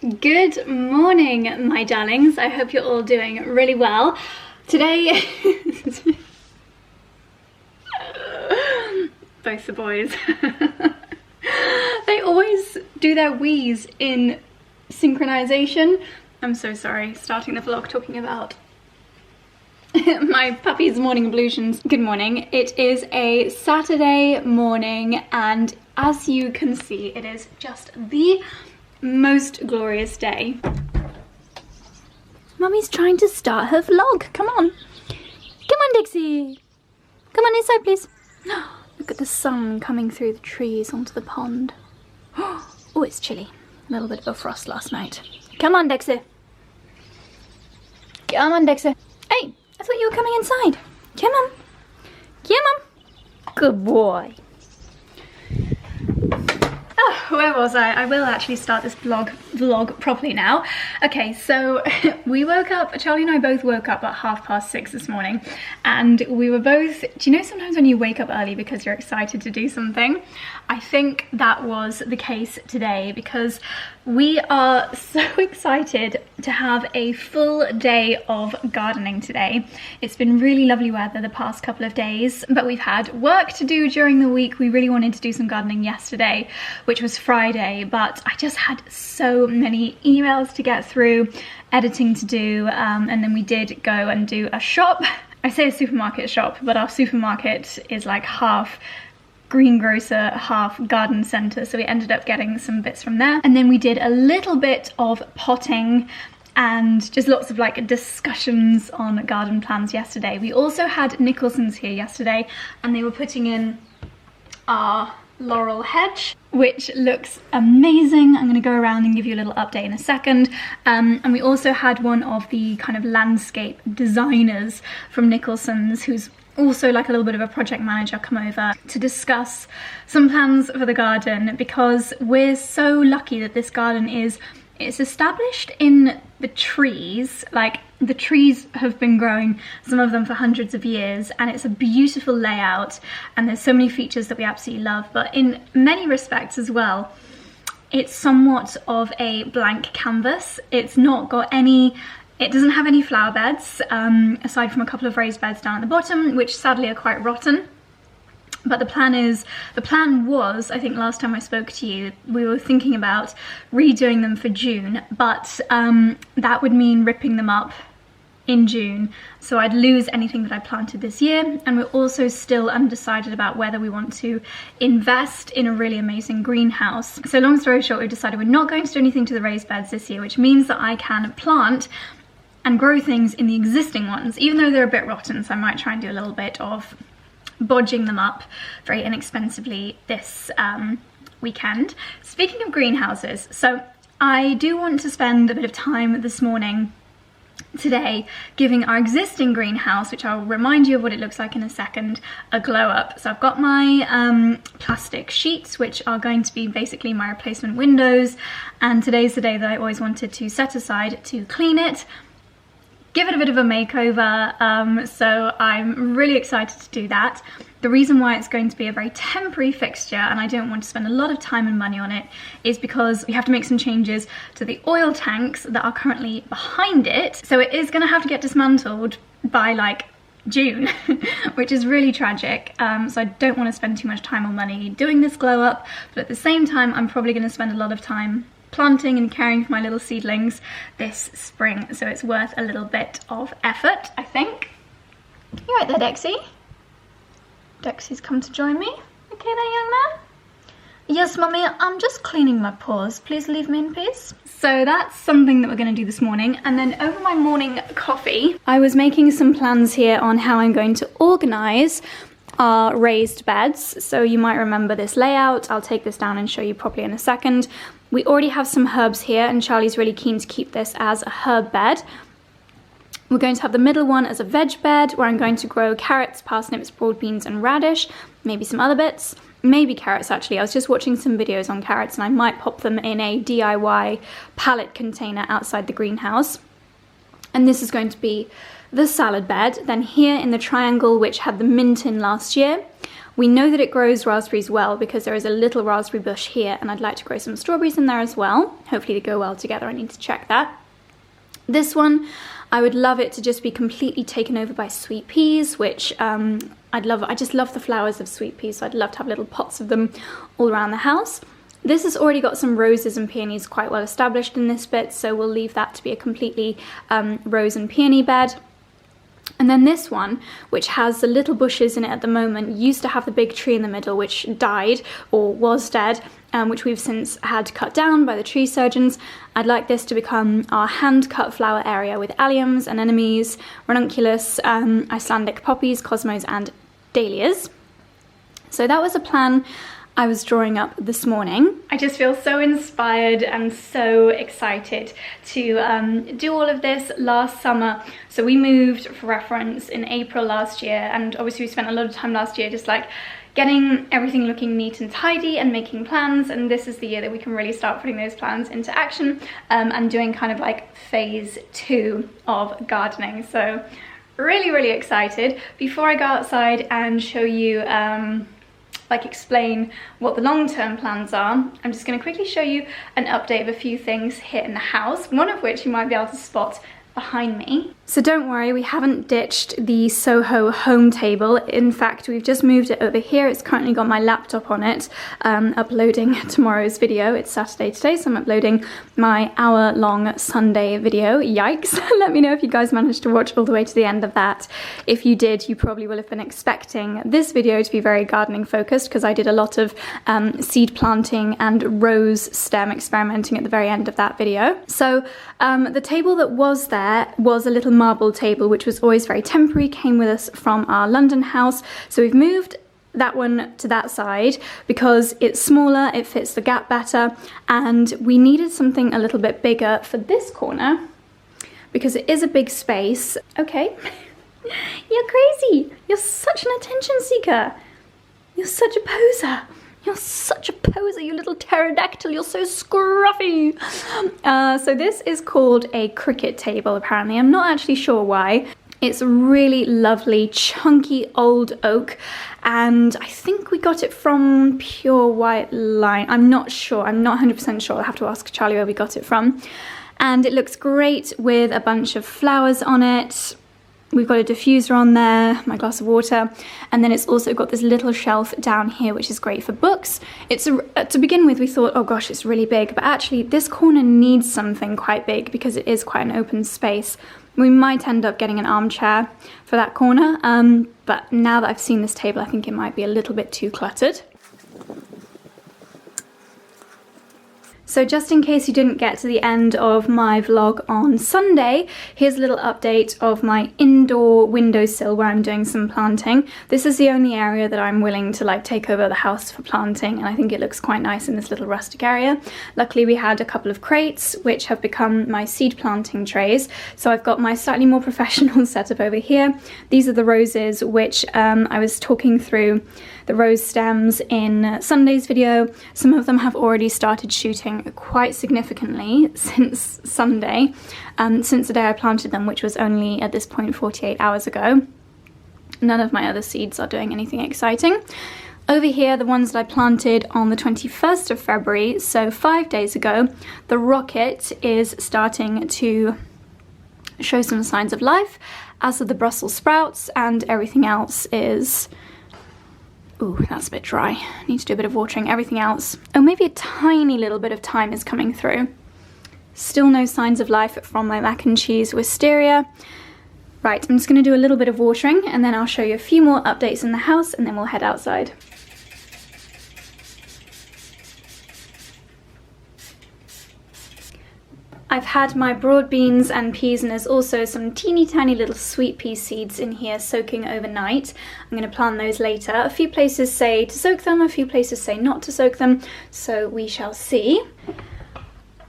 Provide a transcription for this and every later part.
Good morning, my darlings. I hope you're all doing really well. Today, both the boys, they always do their wheeze in synchronization. I'm so sorry, starting the vlog talking about my puppy's morning ablutions. Good morning. It is a Saturday morning and as you can see, it is just the most glorious day. Mummy's trying to start her vlog. Come on. Come on, Dixie. Come on inside, please. Look at the sun coming through the trees onto the pond. Oh, it's chilly. A little bit of a frost last night. Come on, Dixie. Come on, Dixie. Hey, I thought you were coming inside. Come on. Come on. Good boy. Oh, where was I? I will actually start this vlog properly now. Okay, so we woke up, Charlie and I both woke up at 6:30 this morning, and we were both, do you know sometimes when you wake up early because you're excited to do something? I think that was the case today because we are so excited to have a full day of gardening today. It's been really lovely weather the past couple of days, but we've had work to do during the week. We really wanted to do some gardening yesterday, which was Friday, but I just had so many emails to get through, editing to do, and then we did go and do a shop. I say a supermarket shop, but our supermarket is like half greengrocer, half garden centre, so we ended up getting some bits from there. And then we did a little bit of potting and just lots of like discussions on garden plans yesterday. We also had Nicholson's here yesterday and they were putting in our laurel hedge, which looks amazing. I'm going to go around and give you a little update in a second. And we also had one of the kind of landscape designers from Nicholson's, who's also like a little bit of a project manager, come over to discuss some plans for the garden, because we're so lucky that this garden it's established in the trees. Like the trees have been growing, some of them for hundreds of years, and it's a beautiful layout and there's so many features that we absolutely love, but in many respects as well it's somewhat of a blank canvas. It's not got any, it doesn't have any flower beds, aside from a couple of raised beds down at the bottom, which sadly are quite rotten. But the plan was, I think last time I spoke to you, we were thinking about redoing them for June, but that would mean ripping them up in June. So I'd lose anything that I planted this year. And we're also still undecided about whether we want to invest in a really amazing greenhouse. So long story short, we've decided we're not going to do anything to the raised beds this year, which means that I can plant and grow things in the existing ones, even though they're a bit rotten. So I might try and do a little bit of bodging them up very inexpensively this weekend. Speaking of greenhouses, so I do want to spend a bit of time this morning today giving our existing greenhouse, which I'll remind you of what it looks like in a second, a glow up. So I've got my plastic sheets, which are going to be basically my replacement windows, and today's the day that I always wanted to set aside to clean it, give it a bit of a makeover, so I'm really excited to do that. The reason why it's going to be a very temporary fixture and I don't want to spend a lot of time and money on it is because we have to make some changes to the oil tanks that are currently behind it. So it is going to have to get dismantled by like June, which is really tragic. So I don't want to spend too much time or money doing this glow up, but at the same time I'm probably going to spend a lot of time planting and caring for my little seedlings this spring, so it's worth a little bit of effort, I think. You right there, Dexy? Dexy's come to join me. Okay there, young man? Yes, Mummy, I'm just cleaning my paws. Please leave me in peace. So that's something that we're going to do this morning. And then over my morning coffee, I was making some plans here on how I'm going to organise our raised beds. So you might remember this layout. I'll take this down and show you properly in a second. We already have some herbs here and Charlie's really keen to keep this as a herb bed. We're going to have the middle one as a veg bed where I'm going to grow carrots, parsnips, broad beans and radish, maybe some other bits, maybe carrots actually. I was just watching some videos on carrots and I might pop them in a DIY pallet container outside the greenhouse. And this is going to be the salad bed. Then here in the triangle, which had the mint in last year, We know that it grows raspberries well because there is a little raspberry bush here, and I'd like to grow some strawberries in there as well. Hopefully they go well together. I need to check that. This one, I would love it to just be completely taken over by sweet peas, which I just love the flowers of sweet peas, so I'd love to have little pots of them all around the house. This has already got some roses and peonies quite well established in this bit, so we'll leave that to be a completely rose and peony bed. And then this one, which has the little bushes in it at the moment, used to have the big tree in the middle, which died or was dead, which we've since had cut down by the tree surgeons. I'd like this to become our hand-cut flower area with alliums, anemones, ranunculus, Icelandic poppies, cosmos and dahlias. So that was a plan I was drawing up this morning. I just feel so inspired and so excited to do all of this last summer. So we moved, for reference, in April last year, and obviously we spent a lot of time last year just like getting everything looking neat and tidy and making plans, and this is the year that we can really start putting those plans into action and doing kind of like phase 2 of gardening. So really excited. Before I go outside and show you explain what the long-term plans are, I'm just going to quickly show you an update of a few things here in the house, one of which you might be able to spot behind me. So don't worry, we haven't ditched the Soho home table. In fact, we've just moved it over here. It's currently got my laptop on it, uploading tomorrow's video. It's Saturday today, so I'm uploading my hour-long Sunday video. Yikes. Let me know if you guys managed to watch all the way to the end of that. If you did, you probably will have been expecting this video to be very gardening focused, because I did a lot of seed planting and rose stem experimenting at the very end of that video. So the table that was there was a little marble table, which was always very temporary, came with us from our London house. So we've moved that one to that side because it's smaller, it fits the gap better, and we needed something a little bit bigger for this corner because it is a big space. Okay, you're crazy. You're such an attention seeker. You're such a poser. You're such a poser, you little pterodactyl, you're so scruffy. So this is called a cricket table, apparently. I'm not actually sure why. It's a really lovely, chunky old oak, and I think we got it from Pure White Line. I'm not sure, I'm not 100% sure. I'll have to ask Charlie where we got it from. And it looks great with a bunch of flowers on it. We've got a diffuser on there, my glass of water, and then it's also got this little shelf down here, which is great for books. To begin with, we thought, oh gosh, it's really big, but actually this corner needs something quite big because it is quite an open space. We might end up getting an armchair for that corner, but now that I've seen this table, I think it might be a little bit too cluttered. So just in case you didn't get to the end of my vlog on Sunday, here's a little update of my indoor windowsill where I'm doing some planting. This is the only area that I'm willing to like take over the house for planting, and I think it looks quite nice in this little rustic area. Luckily we had a couple of crates which have become my seed planting trays. So I've got my slightly more professional setup over here. These are the roses which I was talking through the rose stems in Sunday's video. Some of them have already started shooting quite significantly since Sunday, since the day I planted them, which was only at this point 48 hours ago. None of my other seeds are doing anything exciting. Over here, the ones that I planted on the 21st of February, so 5 days ago, the rocket is starting to show some signs of life, as are the Brussels sprouts, and everything else is... Ooh, that's a bit dry. I need to do a bit of watering. Everything else, oh, maybe a tiny little bit of thyme is coming through. Still no signs of life from my mac and cheese wisteria. Right, I'm just going to do a little bit of watering and then I'll show you a few more updates in the house and then we'll head outside. I've had my broad beans and peas, and there's also some teeny tiny little sweet pea seeds in here soaking overnight. I'm going to plant those later. A few places say to soak them, a few places say not to soak them, so we shall see.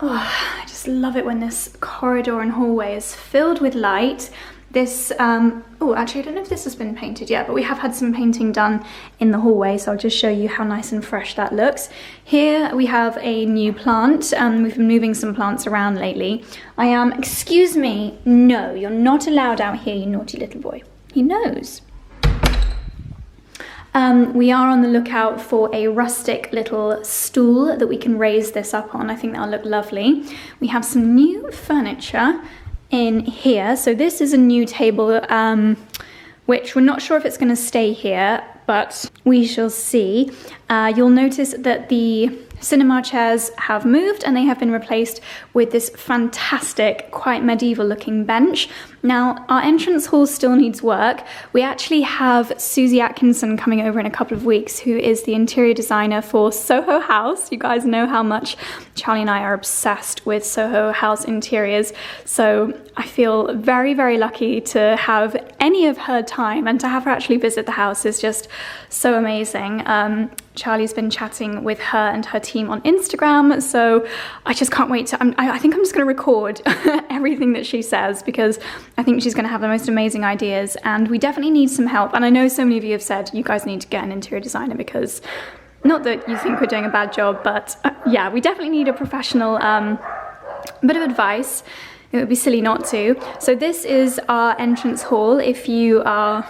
Oh, I just love it when this corridor and hallway is filled with light. This, oh, actually I don't know if this has been painted yet, but we have had some painting done in the hallway, so I'll just show you how nice and fresh that looks. Here we have a new plant, and we've been moving some plants around lately. Excuse me, no, you're not allowed out here, you naughty little boy. He knows. We are on the lookout for a rustic little stool that we can raise this up on. I think that'll look lovely. We have some new furniture in here. So this is a new table, which we're not sure if it's going to stay here, but we shall see. You'll notice that the cinema chairs have moved and they have been replaced with this fantastic, quite medieval looking bench. Now, our entrance hall still needs work. We actually have Susie Atkinson coming over in a couple of weeks, who is the interior designer for Soho House. You guys know how much Charlie and I are obsessed with Soho House interiors. So I feel very, very lucky to have any of her time, and to have her actually visit the house is just so amazing. Charlie's been chatting with her and her team on Instagram, so I just can't wait to, I think I'm just going to record everything that she says, because I think she's going to have the most amazing ideas, and we definitely need some help. And I know so many of you have said you guys need to get an interior designer, because not that you think we're doing a bad job, but yeah, we definitely need a professional bit of advice. It would be silly not to. So this is our entrance hall. If you are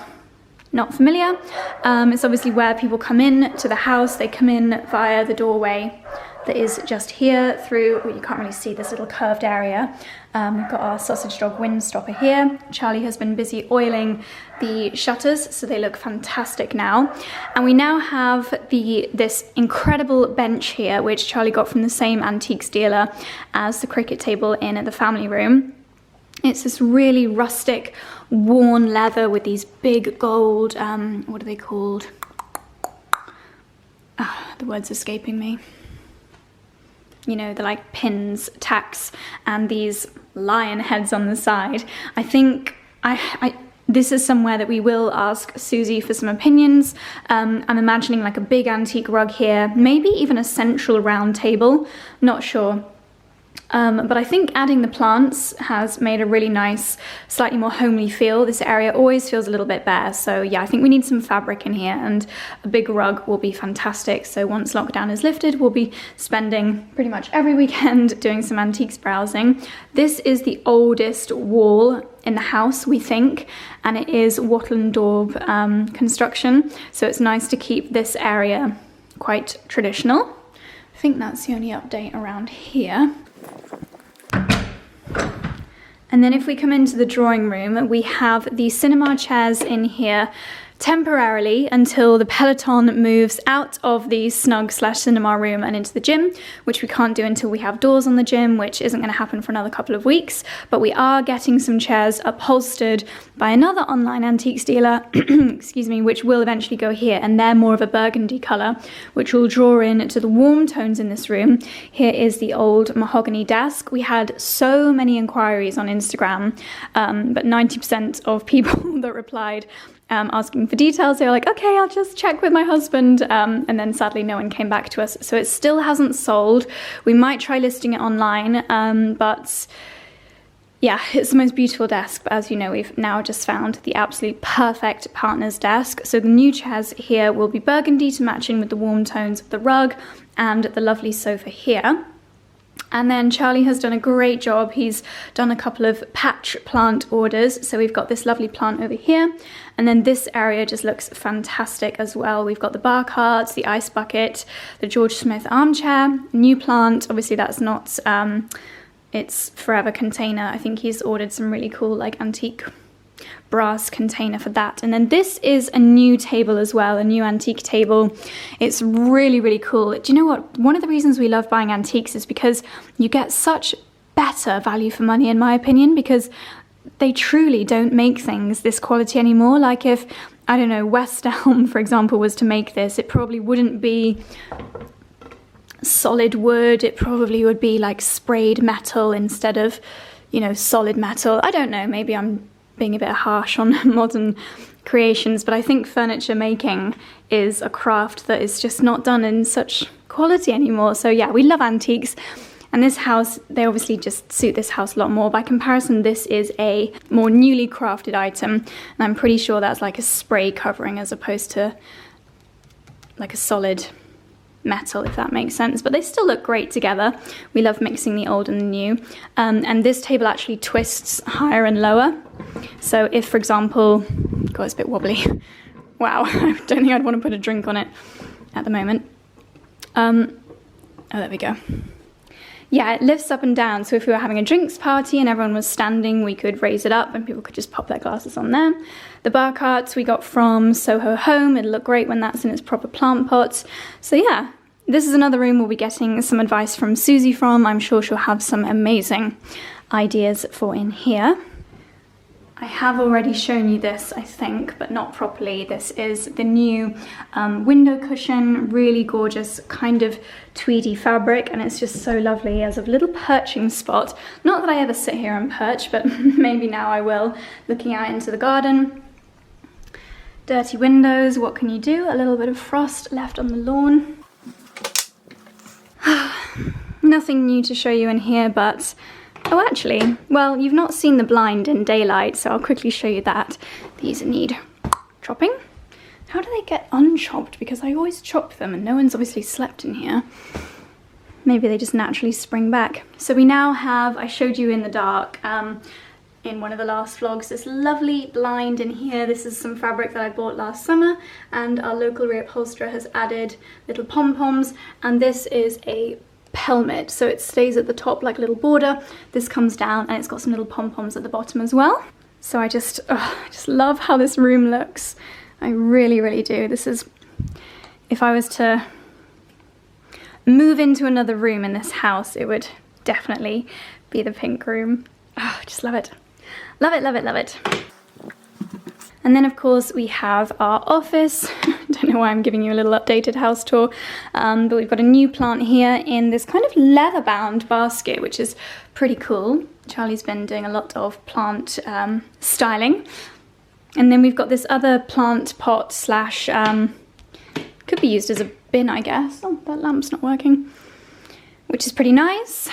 not familiar, it's obviously where people come in to the house. They come in via the doorway that is just here through, well, you can't really see this little curved area. We've got our sausage dog wind stopper here. Charlie has been busy oiling the shutters, so they look fantastic now. And we now have this incredible bench here, which Charlie got from the same antiques dealer as the cricket table in the family room. It's this really rustic, worn leather with these big gold, what are they called? The word's escaping me. You know, the like pins, tacks, and these lion heads on the side. I think this is somewhere that we will ask Susie for some opinions. I'm imagining like a big antique rug here, maybe even a central round table, not sure. But I think adding the plants has made a really nice, slightly more homely feel. This area always feels a little bit bare, so yeah, I think we need some fabric in here, and a big rug will be fantastic. So once lockdown is lifted, we'll be spending pretty much every weekend doing some antiques browsing. This is the oldest wall in the house, we think, and it is wattle and daub construction, so it's nice to keep this area quite traditional. I think that's the only update around here. And then if we come into the drawing room, we have the cinema chairs in here temporarily until the Peloton moves out of the snug / cinema room and into the gym, which we can't do until we have doors on the gym, which isn't going to happen for another couple of weeks. But we are getting some chairs upholstered by another online antiques dealer, excuse me, which will eventually go here, and they're more of a burgundy colour, which will draw in to the warm tones in this room. Here is the old mahogany desk. We had so many inquiries on Instagram, but 90% of people that replied asking for details, they were like, okay, I'll just check with my husband, and then sadly no one came back to us, so it still hasn't sold. We might try listing it online, but yeah, it's the most beautiful desk. But as you know, we've now just found the absolute perfect partner's desk. So the new chairs here will be burgundy to match in with the warm tones of the rug and the lovely sofa here. And then Charlie has done a great job. He's done a couple of patch plant orders. So we've got this lovely plant over here. And then this area just looks fantastic as well. We've got the bar carts, the ice bucket, the George Smith armchair, new plant. Obviously that's not, it's forever container. I think he's ordered some really cool like antique brass container for that. And then this is a new table as well, a new antique table. It's really, really cool. Do you know what? One of the reasons we love buying antiques is because you get such better value for money, in my opinion, because they truly don't make things this quality anymore. Like if, I don't know, West Elm, for example, was to make this, it probably wouldn't be solid wood. It probably would be like sprayed metal instead of, you know, solid metal. I don't know, maybe I'm being a bit harsh on modern creations, but I think furniture making is a craft that is just not done in such quality anymore. So yeah, we love antiques, and this house, they obviously just suit this house a lot more. By comparison, this is a more newly crafted item, and I'm pretty sure that's like a spray covering as opposed to like a solid metal, if that makes sense. But they still look great together. We love mixing the old and the new. And this table actually twists higher and lower. So if, for example, God, it's a bit wobbly. wow, I don't think I'd want to put a drink on it at the moment. Oh, there we go. Yeah, it lifts up and down, so if we were having a drinks party and everyone was standing, we could raise it up and people could just pop their glasses on there. The bar carts we got from Soho Home. It'll look great when that's in its proper plant pots. So yeah, this is another room we'll be getting some advice from Susie from. I'm sure she'll have some amazing ideas for in here. I have already shown you this, I think, but not properly. This is the new window cushion, really gorgeous kind of tweedy fabric, and it's just so lovely as a little perching spot. Not that I ever sit here and perch, but maybe now I will, looking out into the garden. Dirty windows, what can you do? A little bit of frost left on the lawn. Nothing new to show you in here, but oh, actually, well, you've not seen the blind in daylight, so I'll quickly show you that. These need chopping. How do they get unchopped? Because I always chop them and no one's obviously slept in here. Maybe they just naturally spring back. So we now have, I showed you in the dark, in one of the last vlogs, this lovely blind in here. This is some fabric that I bought last summer, and our local reupholsterer has added little pom-poms, and this is a pelmet, so it stays at the top like a little border. This comes down and it's got some little pom-poms at the bottom as well. So I just love how this room looks. I really, really do. This is, if I was to move into another room in this house, it would definitely be the pink room. Oh, I just love it. Love it, love it, love it. And then of course we have our office. Don't know why I'm giving you a little updated house tour, but we've got a new plant here in this kind of leather bound basket, which is pretty cool. Charlie's been doing a lot of plant styling. And then we've got this other plant pot slash, could be used as a bin, I guess. Oh, that lamp's not working, which is pretty nice.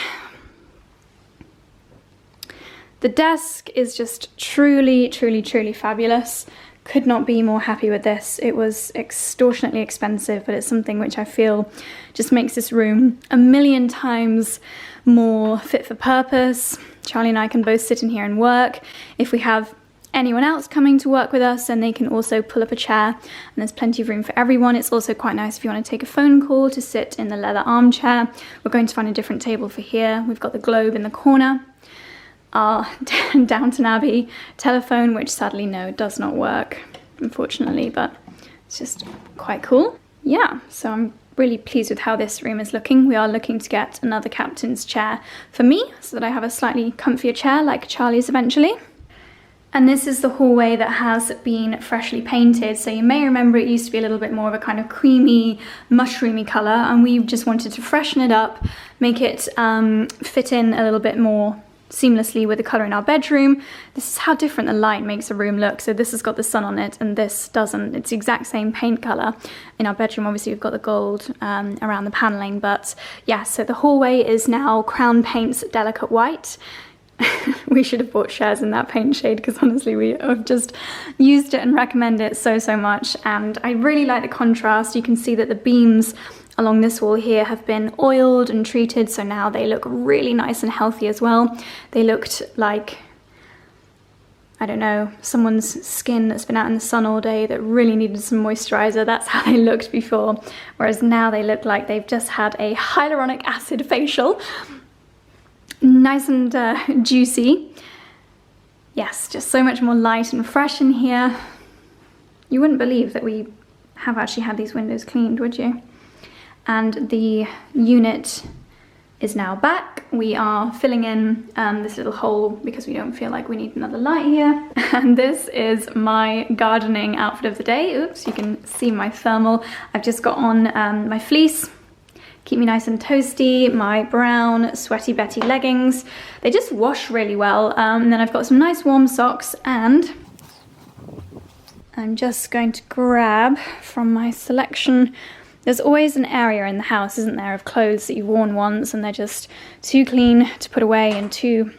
The desk is just truly, truly, truly fabulous. Could not be more happy with this. It was extortionately expensive, but it's something which I feel just makes this room a million times more fit for purpose. Charlie and I can both sit in here and work. If we have anyone else coming to work with us, then they can also pull up a chair, and there's plenty of room for everyone. It's also quite nice if you want to take a phone call to sit in the leather armchair. We're going to find a different table for here. We've got the globe in the corner. Our Downton Abbey telephone, which sadly no, does not work, unfortunately, but it's just quite cool. Yeah, so I'm really pleased with how this room is looking. We are looking to get another captain's chair for me, so that I have a slightly comfier chair like Charlie's eventually. And this is the hallway that has been freshly painted. So you may remember it used to be a little bit more of a kind of creamy, mushroomy colour, and we just wanted to freshen it up, make it fit in a little bit more seamlessly with the colour in our bedroom. This is how different the light makes a room look. So this has got the sun on it and this doesn't. It's the exact same paint colour. In our bedroom obviously we've got the gold around the panelling, but yeah, so the hallway is now Crown Paint's Delicate White. We should have bought shares in that paint shade, because honestly we have just used it and recommend it so much, and I really like the contrast. You can see that the beams along this wall here have been oiled and treated, so now they look really nice and healthy as well. They looked like, I don't know, someone's skin that's been out in the sun all day that really needed some moisturizer. That's how they looked before, whereas now they look like they've just had a hyaluronic acid facial. Nice and juicy. Yes, just so much more light and fresh in here. You wouldn't believe that we have actually had these windows cleaned, would you? And the unit is now back. We are filling in this little hole because we don't feel like we need another light here. And this is my gardening outfit of the day. Oops, you can see my thermal. I've just got on my fleece, keep me nice and toasty, my brown Sweaty Betty leggings. They just wash really well. And then I've got some nice warm socks, and I'm just going to grab from my selection. There's always an area in the house, isn't there, of clothes that you've worn once and they're just too clean to put away and too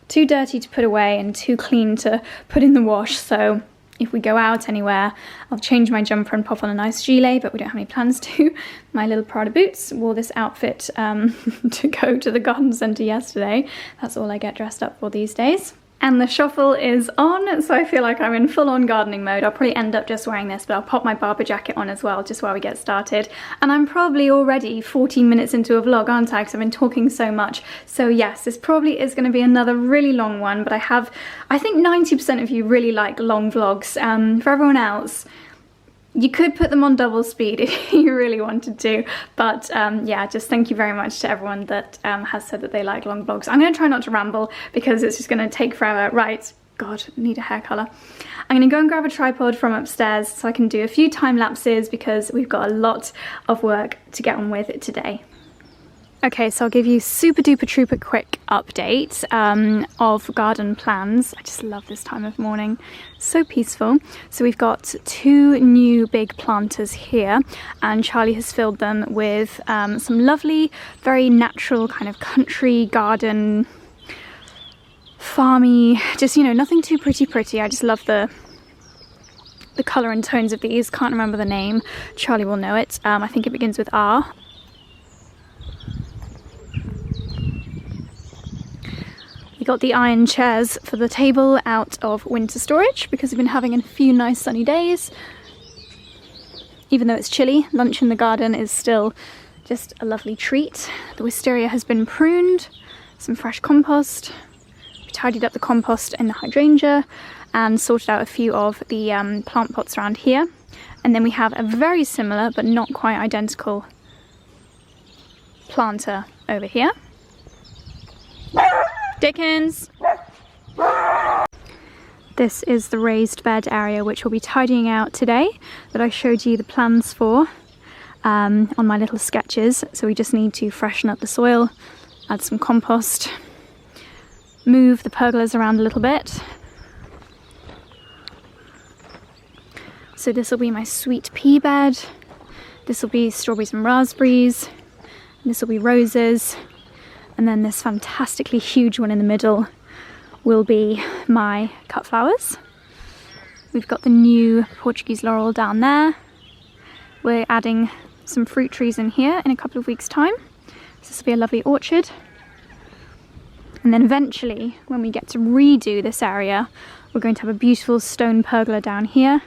dirty to put away and too clean to put in the wash. So if we go out anywhere, I'll change my jumper and pop on a nice gilet, but we don't have any plans to. My little Prada boots. Wore this outfit to go to the garden centre yesterday. That's all I get dressed up for these days. And the shuffle is on, so I feel like I'm in full-on gardening mode. I'll probably end up just wearing this, but I'll pop my Barber jacket on as well, just while we get started. And I'm probably already 14 minutes into a vlog, aren't I? Because I've been talking so much. So yes, this probably is going to be another really long one, but I think 90% of you really like long vlogs. For everyone else, you could put them on double speed if you really wanted to, but yeah, just thank you very much to everyone that has said that they like long vlogs. I'm going to try not to ramble because it's just going to take forever. Right, God, need a hair colour. I'm going to go and grab a tripod from upstairs so I can do a few time lapses because we've got a lot of work to get on with today. Okay, so I'll give you super duper trooper quick update of garden plans. I just love this time of morning, so peaceful. So we've got 2 new big planters here, and Charlie has filled them with some lovely, very natural kind of country garden, farmy, just, you know, nothing too pretty. I just love the colour and tones of these. Can't remember the name. Charlie will know it. I think it begins with R. We got the iron chairs for the table out of winter storage because we've been having a few nice sunny days. Even though it's chilly, lunch in the garden is still just a lovely treat. The wisteria has been pruned, some fresh compost. We tidied up the compost in the hydrangea and sorted out a few of the plant pots around here. And then we have a very similar but not quite identical planter over here. Dickens! This is the raised bed area which we'll be tidying out today that I showed you the plans for on my little sketches. So we just need to freshen up the soil, add some compost, move the pergolas around a little bit. So this will be my sweet pea bed, this will be strawberries and raspberries, this will be roses. And then this fantastically huge one in the middle will be my cut flowers. We've got the new Portuguese laurel down there. We're adding some fruit trees in here in a couple of weeks' time. So this will be a lovely orchard. And then eventually, when we get to redo this area, we're going to have a beautiful stone pergola down here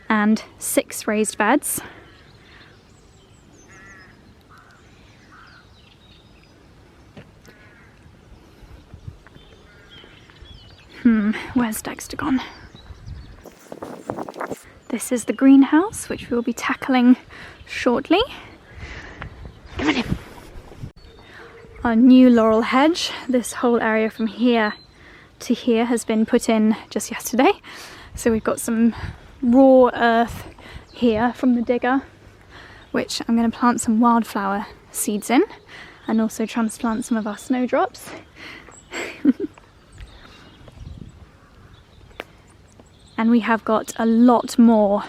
and 6 raised beds. Where's Dexter gone? This is the greenhouse, which we'll be tackling shortly. Come on in. Our new laurel hedge, this whole area from here to here has been put in just yesterday. So we've got some raw earth here from the digger, which I'm going to plant some wildflower seeds in, and also transplant some of our snowdrops. And we have got a lot more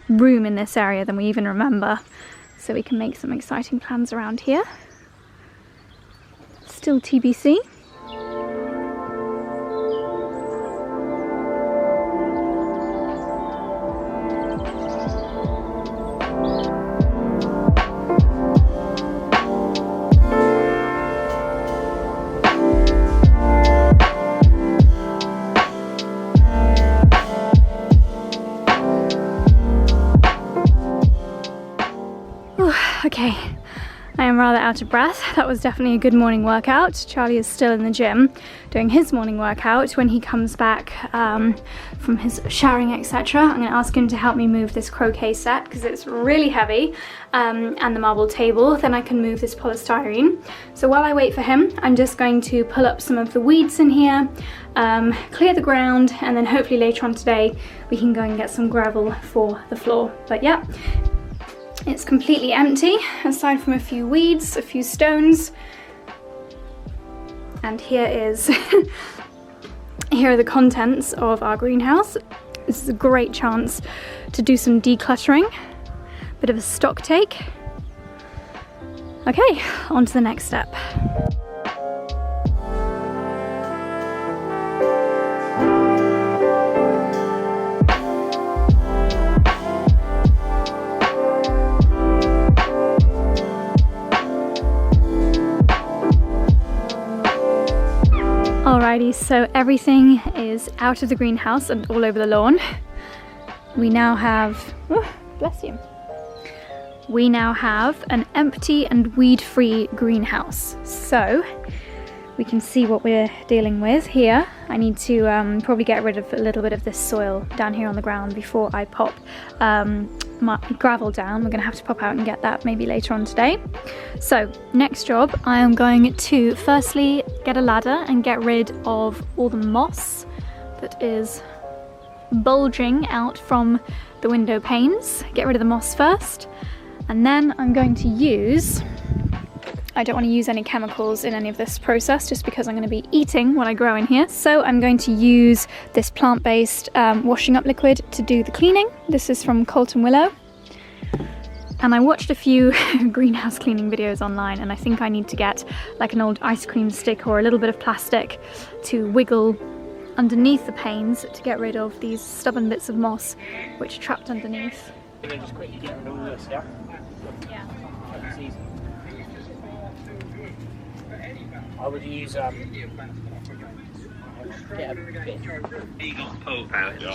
room in this area than we even remember, so we can make some exciting plans around here. Still TBC. Okay, I am rather out of breath. That was definitely a good morning workout. Charlie is still in the gym doing his morning workout. When he comes back from his showering, etc., I'm going to ask him to help me move this croquet set because it's really heavy, and the marble table. Then I can move this polystyrene. So while I wait for him, I'm just going to pull up some of the weeds in here, clear the ground, and then hopefully later on today we can go and get some gravel for the floor. But yeah, it's completely empty, aside from a few weeds, a few stones. And here are the contents of our greenhouse. This is a great chance to do some decluttering, bit of a stock take. Okay, on to the next step. Alrighty, so everything is out of the greenhouse and all over the lawn. We now have, oh, bless you. We now have an empty and weed-free greenhouse. So we can see what we're dealing with here. I need to probably get rid of a little bit of this soil down here on the ground before I pop my gravel down. We're gonna have to pop out and get that maybe later on today. So next job, I am going to firstly get a ladder and get rid of all the moss that is bulging out from the window panes. Get rid of the moss first, and then I'm going to use, I don't want to use any chemicals in any of this process just because I'm going to be eating what I grow in here. So I'm going to use this plant-based washing up liquid to do the cleaning. This is from Colton Willow. And I watched a few greenhouse cleaning videos online, and I think I need to get like an old ice cream stick or a little bit of plastic to wiggle underneath the panes to get rid of these stubborn bits of moss which are trapped underneath. And then just quickly get rid of all this, yeah? Yeah. That's easy. I would use get a bit eagle poke out in the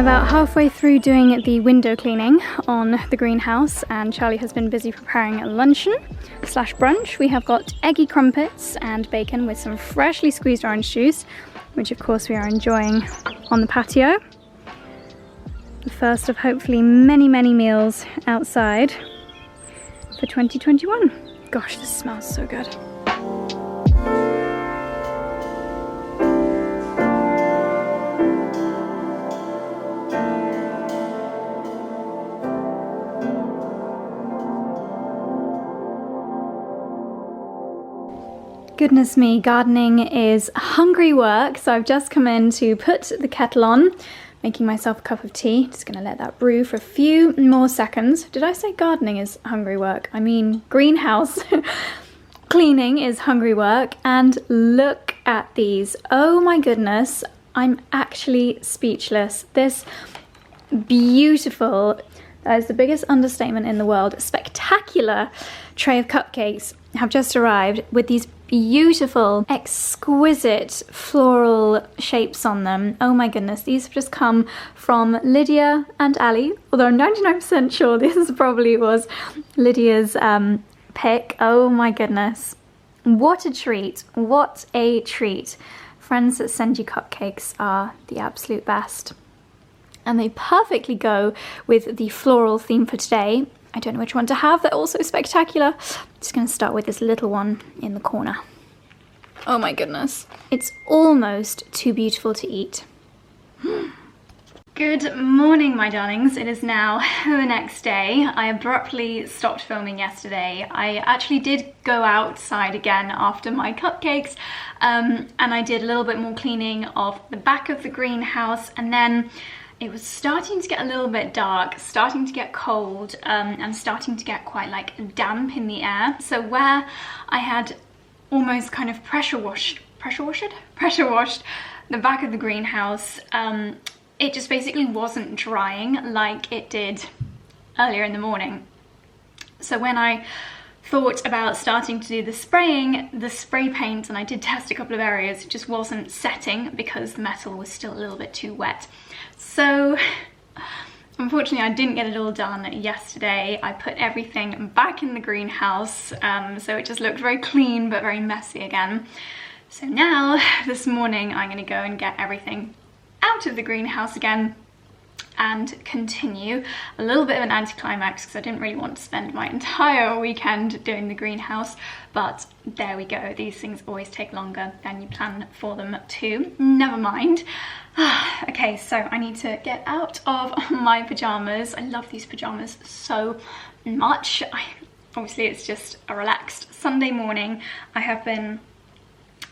Halfway through doing the window cleaning on the greenhouse, and Charlie has been busy preparing luncheon slash brunch. We have got eggy crumpets and bacon with some freshly squeezed orange juice, which of course we are enjoying on the patio. The first of hopefully many meals outside for 2021. Gosh, this smells so good. Goodness me, gardening is hungry work. So I've just come in to put the kettle on, making myself a cup of tea. Just gonna let that brew for a few more seconds. Did I say gardening is hungry work? I mean, greenhouse cleaning is hungry work. And look at these. Oh my goodness, I'm actually speechless. This beautiful, that is the biggest understatement in the world, spectacular tray of cupcakes have just arrived with these beautiful, exquisite floral shapes on them. Oh my goodness, these have just come from Lydia and Ali, although I'm 99% sure this probably was Lydia's pick. Oh my goodness. What a treat, what a treat. Friends that send you cupcakes are the absolute best. And they perfectly go with the floral theme for today. I don't know which one to have, they're all so spectacular. I'm just gonna start with this little one in the corner. Oh my goodness. It's almost too beautiful to eat. Good morning, my darlings. It is now the next day. I abruptly stopped filming yesterday. I actually did go outside again after my cupcakes, and I did a little bit more cleaning of the back of the greenhouse, and then it was starting to get a little bit dark, starting to get cold, and starting to get quite like damp in the air. So where I had almost kind of pressure washed the back of the greenhouse, it just basically wasn't drying like it did earlier in the morning. So when I thought about starting to do the spraying, the spray paint, and I did test a couple of areas, it just wasn't setting because the metal was still a little bit too wet. So unfortunately I didn't get it all done yesterday. I put everything back in the greenhouse, so it just looked very clean but very messy again. So now this morning I'm going to go and get everything out of the greenhouse again and continue. A little bit of an anticlimax because I didn't really want to spend my entire weekend doing the greenhouse, but there we go. These things always take longer than you plan for them to. Never mind. Okay, so I need to get out of my pajamas. I love these pajamas so much. Obviously it's just a relaxed Sunday morning. I have been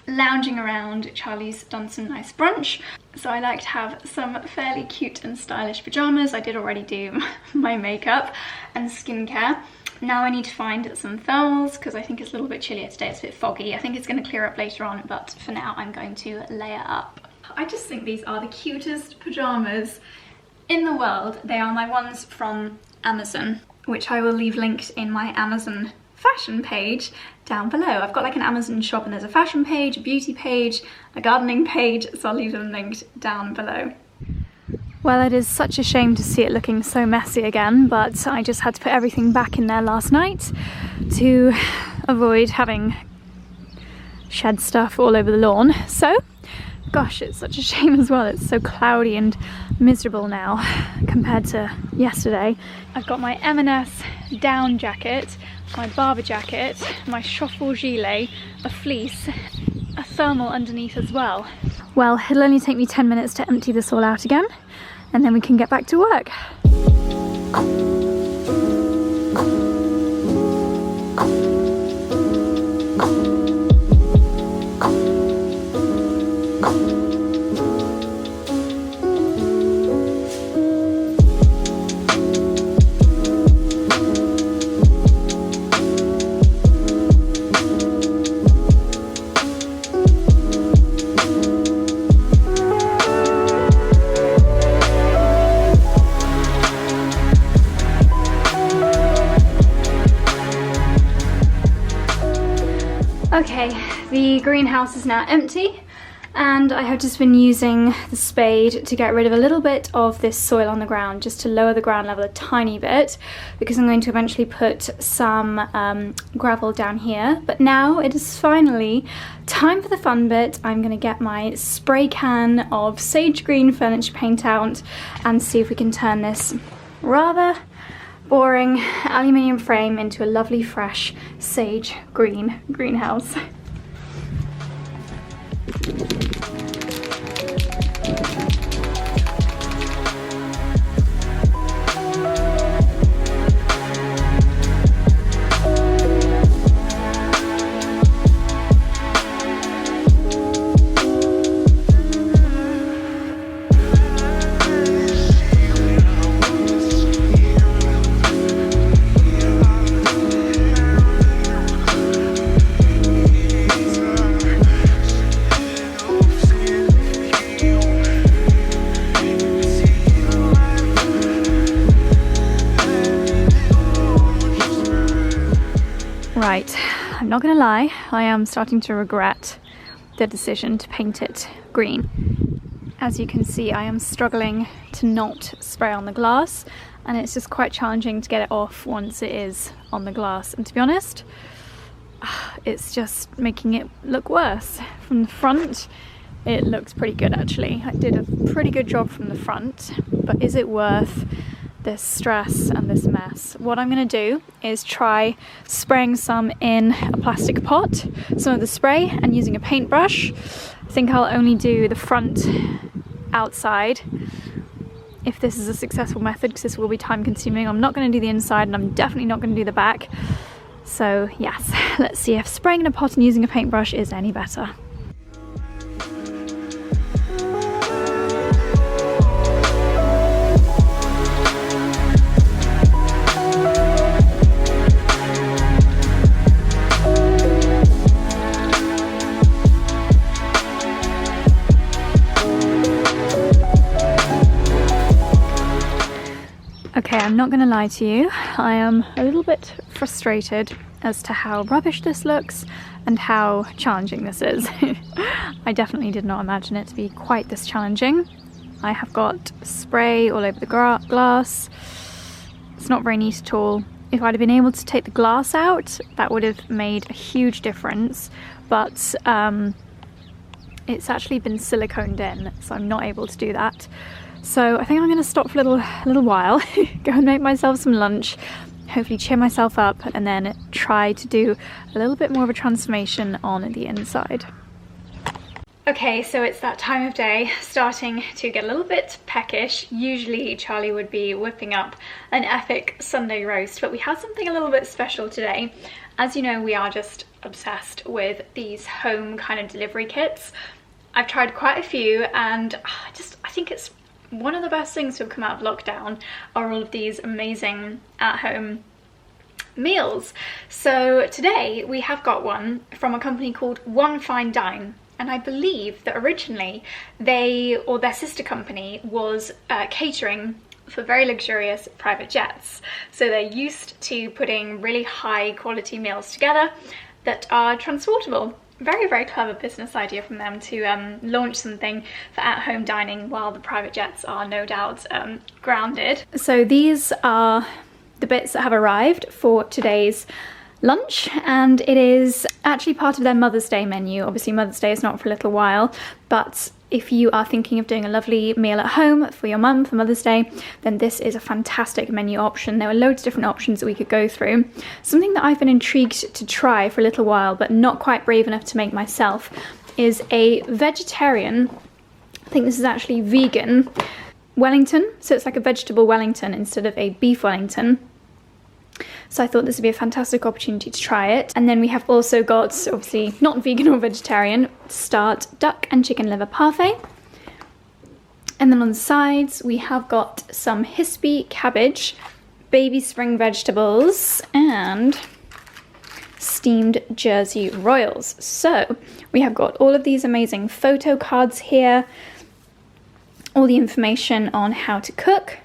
lounging around. Charlie's done some nice brunch, so I like to have some fairly cute and stylish pajamas. I did already do my makeup and skincare. Now I need to find some thermals because I think it's a little bit chillier today. It's a bit foggy. I think it's going to clear up later on, but for now I'm going to layer up. I just think these are the cutest pajamas in the world. They are my ones from Amazon, which I will leave linked in my Amazon fashion page down below. I've got like an Amazon shop and there's a fashion page, a beauty page, a gardening page, so I'll leave them linked down below. Well, it is such a shame to see it looking so messy again, but I just had to put everything back in there last night to avoid having shed stuff all over the lawn. So, gosh, it's such a shame as well. It's so cloudy and miserable now compared to yesterday. I've got my M&S down jacket, my Barber jacket, my chauffe gilet, a fleece, a thermal underneath as well. Well, it'll only take me 10 minutes to empty this all out again, and then we can get back to work. Okay, the greenhouse is now empty and I have just been using the spade to get rid of a little bit of this soil on the ground, just to lower the ground level a tiny bit, because I'm going to eventually put some gravel down here. But now it is finally time for the fun bit. I'm going to get my spray can of sage green furniture paint out and see if we can turn this rather boring aluminium frame into a lovely fresh sage green greenhouse. Right, I'm not gonna lie, I am starting to regret the decision to paint it green. As you can see, I am struggling to not spray on the glass, and it's just quite challenging to get it off once it is on the glass. And to be honest, it's just making it look worse. From the front, it looks pretty good actually. I did a pretty good job from the front, but is it worth this stress and this mess? What I'm going to do is try spraying some in a plastic pot, some of the spray, and using a paintbrush. I think I'll only do the front outside if this is a successful method, because this will be time consuming. I'm not going to do the inside, and I'm definitely not going to do the back. So yes, let's see if spraying in a pot and using a paintbrush is any better. Okay, I'm not going to lie to you, I am a little bit frustrated as to how rubbish this looks and how challenging this is. I definitely did not imagine it to be quite this challenging. I have got spray all over the glass. It's not very neat at all. If I'd have been able to take the glass out, that would have made a huge difference, but it's actually been siliconed in, so I'm not able to do that. So I think I'm going to stop for a little while, go and make myself some lunch, hopefully cheer myself up, and then try to do a little bit more of a transformation on the inside. Okay, so it's that time of day, starting to get a little bit peckish. Usually Charlie would be whipping up an epic Sunday roast, but we had something a little bit special today. As you know, we are just obsessed with these home kind of delivery kits. I've tried quite a few, and I think it's one of the best things to have come out of lockdown are all of these amazing at-home meals. So today we have got one from a company called One Fine Dine. And I believe that originally they, or their sister company, was catering for very luxurious private jets. So they're used to putting really high quality meals together that are transportable. Very, very clever business idea from them to launch something for at-home dining while the private jets are no doubt grounded. So these are the bits that have arrived for today's lunch, and it is actually part of their Mother's Day menu. Obviously Mother's Day is not for a little while, but if you are thinking of doing a lovely meal at home for your mum for Mother's Day, then this is a fantastic menu option. There are loads of different options that we could go through. Something that I've been intrigued to try for a little while but not quite brave enough to make myself is a vegetarian, I think this is actually vegan, Wellington. So it's like a vegetable Wellington instead of a beef Wellington. So I thought this would be a fantastic opportunity to try it. And then we have also got, obviously not vegan or vegetarian, to start, duck and chicken liver parfait. And then on the sides we have got some hispy cabbage, baby spring vegetables, and steamed Jersey Royals. So we have got all of these amazing photo cards here, all the information on how to cook.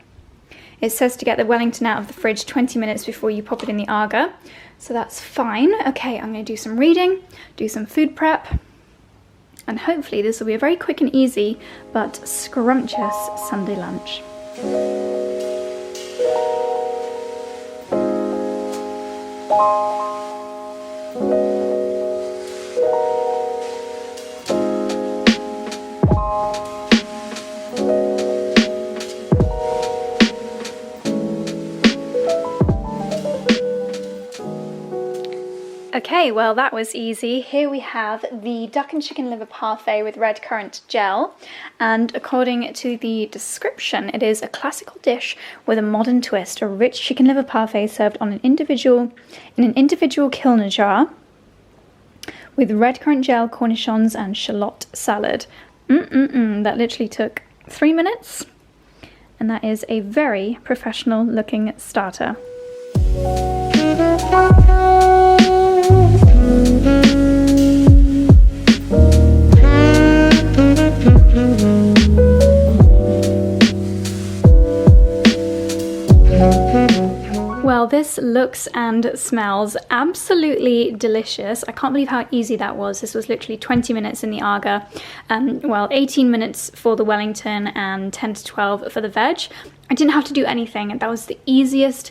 It says to get the Wellington out of the fridge 20 minutes before you pop it in the Aga. So that's fine. Okay, I'm going to do some reading, do some food prep, and hopefully this will be a very quick and easy but scrumptious Sunday lunch. Okay, well that was easy. Here we have the duck and chicken liver parfait with red currant gel, and according to the description it is a classical dish with a modern twist, a rich chicken liver parfait served on in an individual Kilner jar with red currant gel, cornichons and shallot salad. That literally took 3 minutes, and that is a very professional looking starter. Well, this looks and smells absolutely delicious. I can't believe how easy that was. This was literally 20 minutes in the Aga, 18 minutes for the Wellington and 10 to 12 for the veg. I didn't have to do anything. That was the easiest,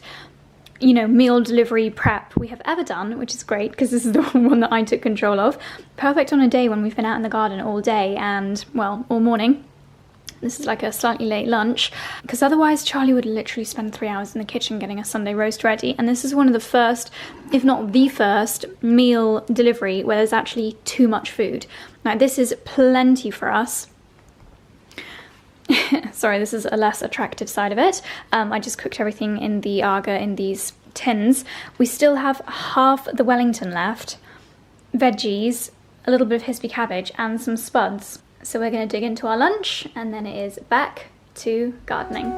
you know, meal delivery prep we have ever done, which is great because this is the one that I took control of. Perfect on a day when we've been out in the garden all day and, well, all morning. This is like a slightly late lunch, because otherwise Charlie would literally spend 3 hours in the kitchen getting a Sunday roast ready. And this is one of the first, if not the first, meal delivery where there's actually too much food. Now this is plenty for us. Sorry, this is a less attractive side of it. I just cooked everything in the Aga in these tins. We still have half the Wellington left, veggies, a little bit of hispy cabbage and some spuds. So we're going to dig into our lunch and then it is back to gardening.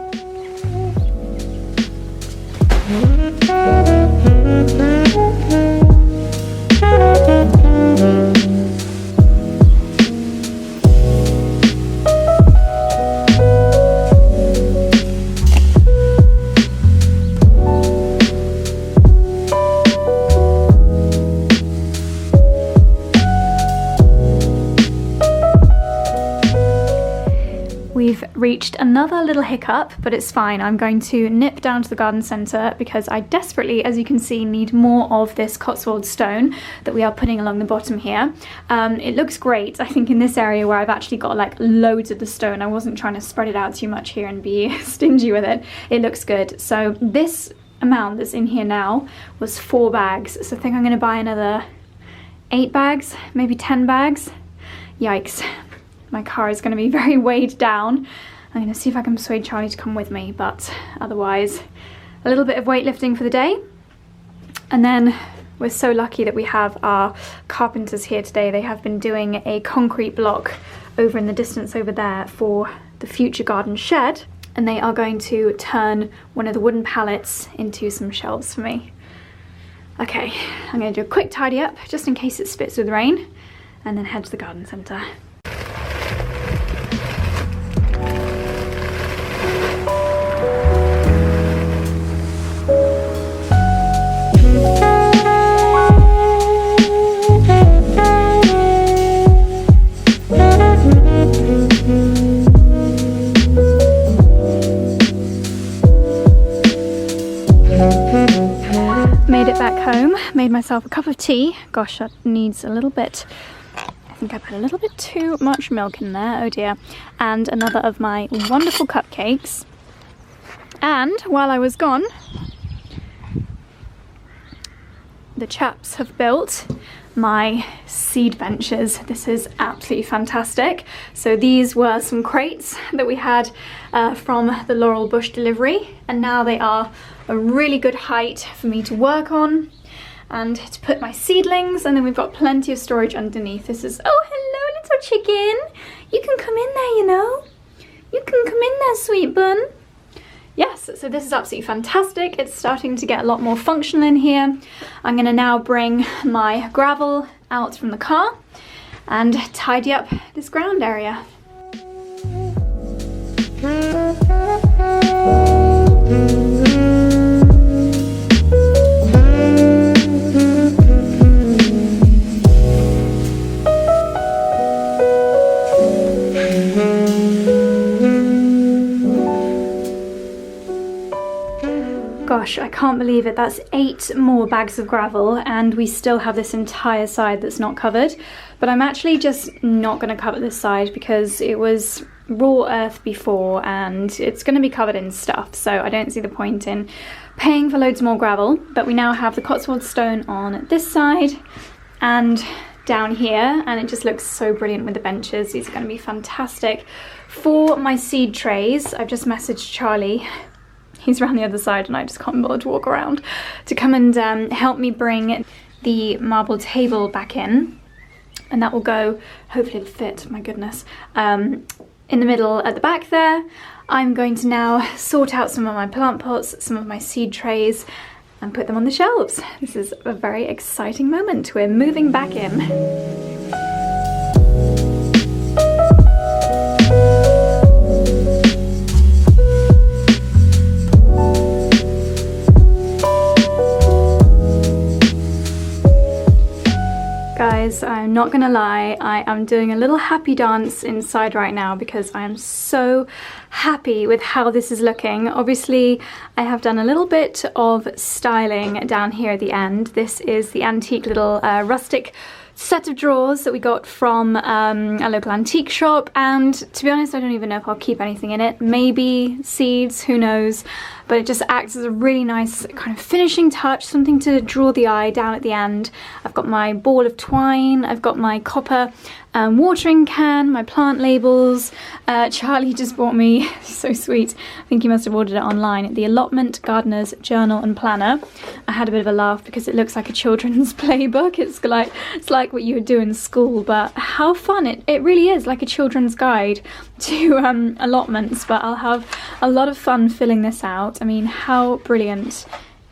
We've reached another little hiccup, but it's fine. I'm going to nip down to the garden centre because I desperately, as you can see, need more of this Cotswold stone that we are putting along the bottom here. It looks great, I think, in this area where I've actually got like loads of the stone. I wasn't trying to spread it out too much here and be stingy with it. It looks good. So this amount that's in here now was 4 bags. So I think I'm going to buy another 8 bags, maybe 10 bags. Yikes. My car is going to be very weighed down. I'm going to see if I can persuade Charlie to come with me, but otherwise a little bit of weightlifting for the day. And then we're so lucky that we have our carpenters here today. They have been doing a concrete block over in the distance over there for the future garden shed, and they are going to turn one of the wooden pallets into some shelves for me. Okay, I'm going to do a quick tidy up just in case it spits with rain, and then head to the garden centre. Made it back home, made myself a cup of tea. Gosh, that needs a little bit. I think I put a little bit too much milk in there, oh dear. And another of my wonderful cupcakes. And while I was gone, the chaps have built my seed benches. This is absolutely fantastic. So these were some crates that we had from the Laurel Bush delivery, and now they are a really good height for me to work on and to put my seedlings, and then we've got plenty of storage underneath. This is, oh hello little chicken, you can come in there, you know, you can come in there, sweet bun. Yes, so this is absolutely fantastic. It's starting to get a lot more functional in here. I'm going to now bring my gravel out from the car and tidy up this ground area. Gosh, I can't believe it. That's 8 more bags of gravel and we still have this entire side that's not covered. But I'm actually just not going to cover this side because it was raw earth before and it's going to be covered in stuff. So I don't see the point in paying for loads more gravel. But we now have the Cotswold stone on this side and down here, and it just looks so brilliant with the benches. These are going to be fantastic for my seed trays. I've just messaged Charlie. He's around the other side and I just can't bother to walk around, to come and help me bring the marble table back in, and that will go, hopefully it'll fit, my goodness, in the middle at the back there. I'm going to now sort out some of my plant pots, some of my seed trays, and put them on the shelves. This is a very exciting moment. We're moving back in. Guys, I'm not gonna lie, I am doing a little happy dance inside right now because I am so happy with how this is looking. Obviously, I have done a little bit of styling down here at the end. This is the antique little rustic set of drawers that we got from a local antique shop, and to be honest, I don't even know if I'll keep anything in it. Maybe seeds, who knows, but it just acts as a really nice kind of finishing touch, something to draw the eye down at the end. I've got my ball of twine, I've got my copper watering can, my plant labels. Charlie just bought me, so sweet, I think he must have ordered it online, the Allotment Gardener's Journal and Planner. I had a bit of a laugh because it looks like a children's playbook. It's like what you would do in school, but how fun. It really is like a children's guide to allotments, but I'll have a lot of fun filling this out. I mean, how brilliant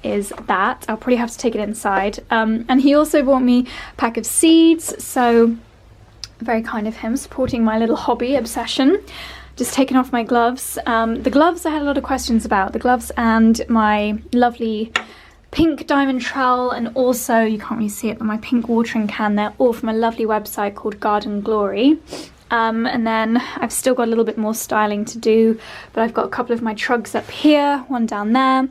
is that? I'll probably have to take it inside. And he also bought me a pack of seeds, so very kind of him, supporting my little hobby obsession. Just taken off my gloves. The gloves I had a lot of questions about. The gloves and my lovely pink diamond trowel, and also, you can't really see it, but my pink watering can. They're all from a lovely website called Garden Glory. And then I've still got a little bit more styling to do, but I've got a couple of my trugs up here, one down there.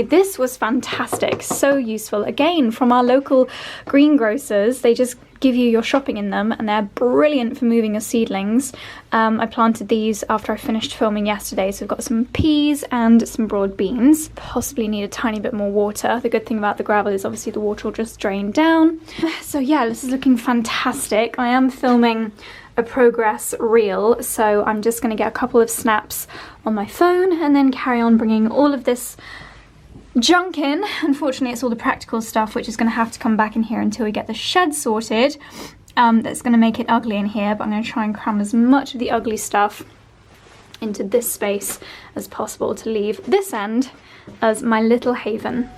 This was fantastic, so useful, again from our local greengrocers. They just give you your shopping in them and they're brilliant for moving your seedlings. I planted these after I finished filming yesterday, so we've got some peas and some broad beans. Possibly need a tiny bit more water. The good thing about the gravel is obviously the water will just drain down. So yeah, this is looking fantastic. I am filming a progress reel, so I'm just going to get a couple of snaps on my phone and then carry on bringing all of this junk in. Unfortunately, it's all the practical stuff which is going to have to come back in here until we get the shed sorted. That's going to make it ugly in here, but I'm going to try and cram as much of the ugly stuff into this space as possible to leave this end as my little haven.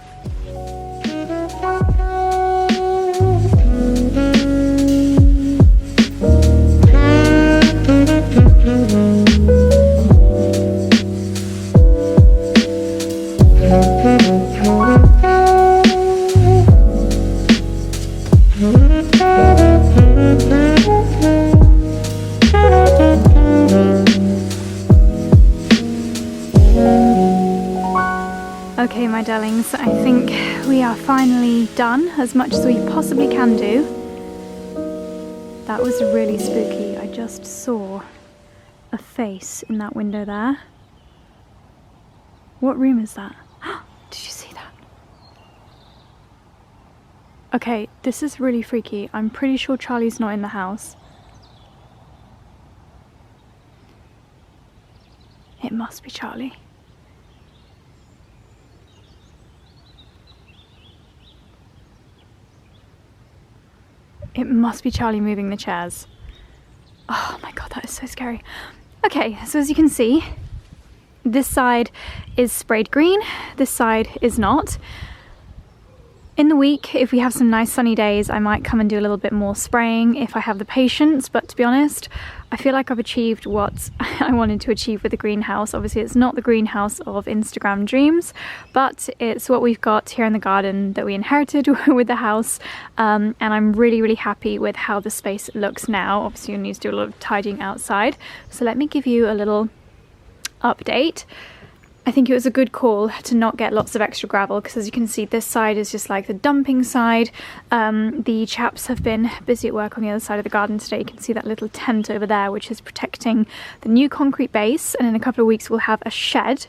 Okay, my darlings, I think we are finally done as much as we possibly can do. That was really spooky. I just saw a face in that window there. What room is that? Did you see that? Okay, this is really freaky. I'm pretty sure Charlie's not in the house. It must be Charlie. It must be Charlie moving the chairs. Oh my god, that is so scary. Okay, so as you can see, this side is sprayed green, this side is not. In the week, if we have some nice sunny days, I might come and do a little bit more spraying if I have the patience, but to be honest, I feel like I've achieved what I wanted to achieve with the greenhouse. Obviously, it's not the greenhouse of Instagram dreams, but it's what we've got here in the garden that we inherited with the house, and I'm really, really happy with how the space looks now. Obviously, you need to do a lot of tidying outside, so let me give you a little update. I think it was a good call to not get lots of extra gravel, because as you can see, this side is just like the dumping side. The chaps have been busy at work on the other side of the garden today. You can see that little tent over there, which is protecting the new concrete base, and in a couple of weeks we'll have a shed.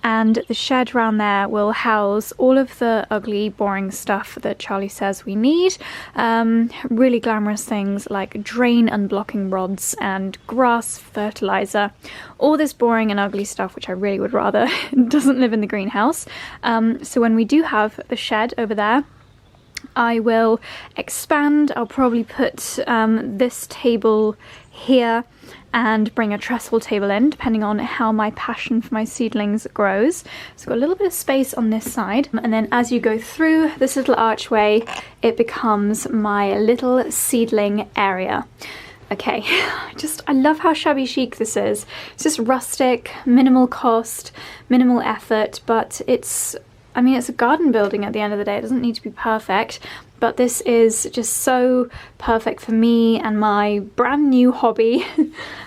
And the shed around there will house all of the ugly, boring stuff that Charlie says we need. Really glamorous things like drain unblocking rods and grass fertilizer. All this boring and ugly stuff, which I really would rather doesn't live in the greenhouse. So when we do have the shed over there, I will expand. I'll probably put this table here and bring a trestle table in, depending on how my passion for my seedlings grows. So I've got a little bit of space on this side, and then as you go through this little archway, it becomes my little seedling area. Okay, I love how shabby chic this is. It's just rustic, minimal cost, minimal effort, but it's a garden building at the end of the day. It doesn't need to be perfect, but this is just so perfect for me and my brand new hobby.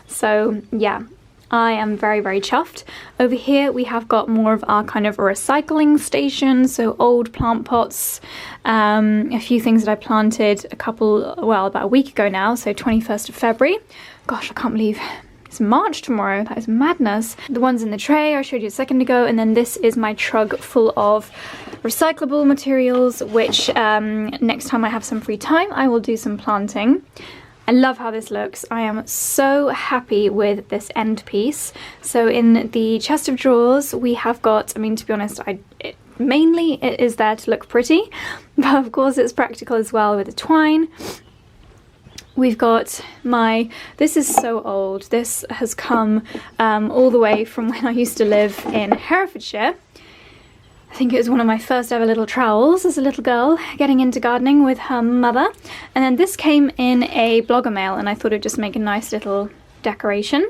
So yeah, I am very, very chuffed. Over here we have got more of our kind of recycling station, so old plant pots, a few things that I planted about a week ago now, so 21st of February. Gosh, I can't believe it's March tomorrow. That is madness. The ones in the tray I showed you a second ago, and then this is my trug full of recyclable materials, which next time I have some free time I will do some planting. I love how this looks. I am so happy with this end piece. So in the chest of drawers we have got, to be honest, mainly it is there to look pretty, but of course it's practical as well with the twine. We've got this is so old. This has come all the way from when I used to live in Herefordshire. I think it was one of my first ever little trowels as a little girl getting into gardening with her mother. And then this came in a blogger mail, and I thought it'd just make a nice little decoration.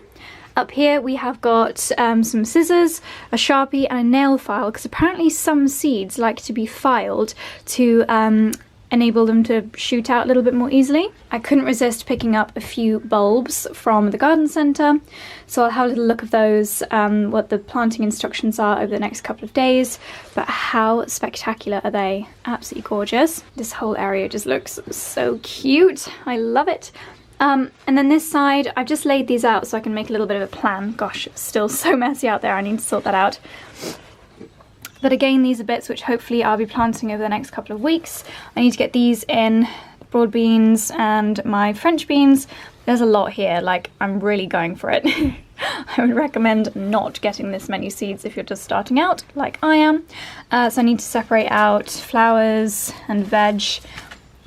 Up here we have got some scissors, a Sharpie and a nail file, because apparently some seeds like to be filed to enable them to shoot out a little bit more easily. I couldn't resist picking up a few bulbs from the garden centre, so I'll have a little look of those, what the planting instructions are over the next couple of days. But how spectacular are they? Absolutely gorgeous. This whole area just looks so cute. I love it. And then this side, I've just laid these out so I can make a little bit of a plan. Gosh, it's still so messy out there, I need to sort that out. But again, these are bits which hopefully I'll be planting over the next couple of weeks. I need to get these in, broad beans and my French beans. There's a lot here, like I'm really going for it. I would recommend not getting this many seeds if you're just starting out, like I am. So I need to separate out flowers and veg.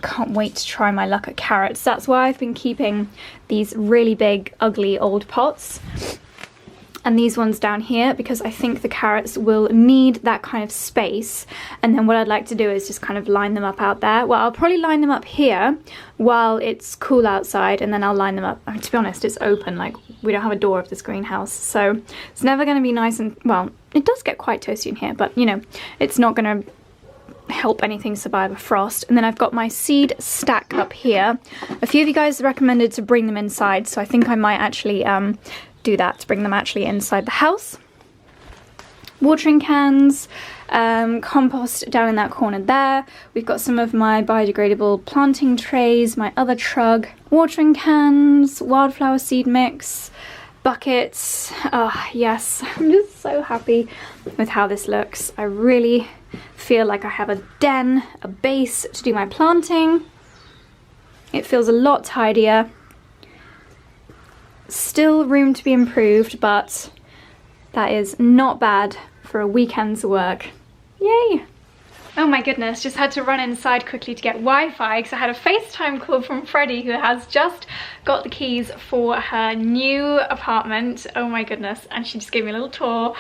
Can't wait to try my luck at carrots. That's why I've been keeping these really big, ugly old pots. And these ones down here, because I think the carrots will need that kind of space. And then what I'd like to do is just kind of line them up out there. Well, I'll probably line them up here while it's cool outside, and then I'll line them up. I mean, to be honest, it's open, like we don't have a door of this greenhouse, so it's never going to be nice and, well, it does get quite toasty in here, but you know, it's not going to help anything survive a frost. And then I've got my seed stack up here. A few of you guys recommended to bring them inside, so I think I might actually do that, to bring them actually inside the house. Watering cans, compost down in that corner there. We've got some of my biodegradable planting trays, my other trug, watering cans, wildflower seed mix, buckets. Oh yes, I'm just so happy with how this looks. I really feel like I have a den, a base to do my planting. It feels a lot tidier. Still room to be improved, but that is not bad for a weekend's work. Yay! Oh my goodness, just had to run inside quickly to get Wi-Fi because I had a FaceTime call from Freddie, who has just got the keys for her new apartment. Oh my goodness, and she just gave me a little tour.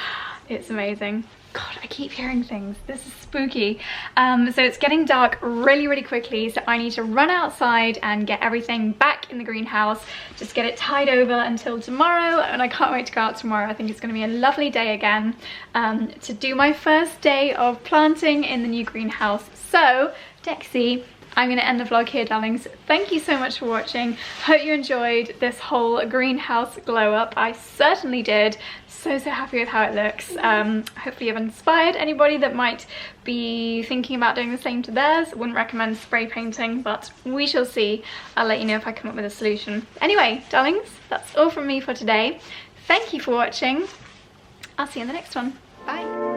It's amazing. God, I keep hearing things. This is spooky. So it's getting dark really, really quickly, so I need to run outside and get everything back in the greenhouse, just get it tied over until tomorrow, and I can't wait to go out tomorrow. I think it's going to be a lovely day again to do my first day of planting in the new greenhouse. So, Dexy, I'm going to end the vlog here, darlings. Thank you so much for watching. Hope you enjoyed this whole greenhouse glow up. I certainly did. So happy with how it looks. Hopefully I've inspired anybody that might be thinking about doing the same to theirs. Wouldn't recommend spray painting, but we shall see. I'll let you know if I come up with a solution. Anyway, darlings, that's all from me for today. Thank you for watching. I'll see you in the next one. Bye.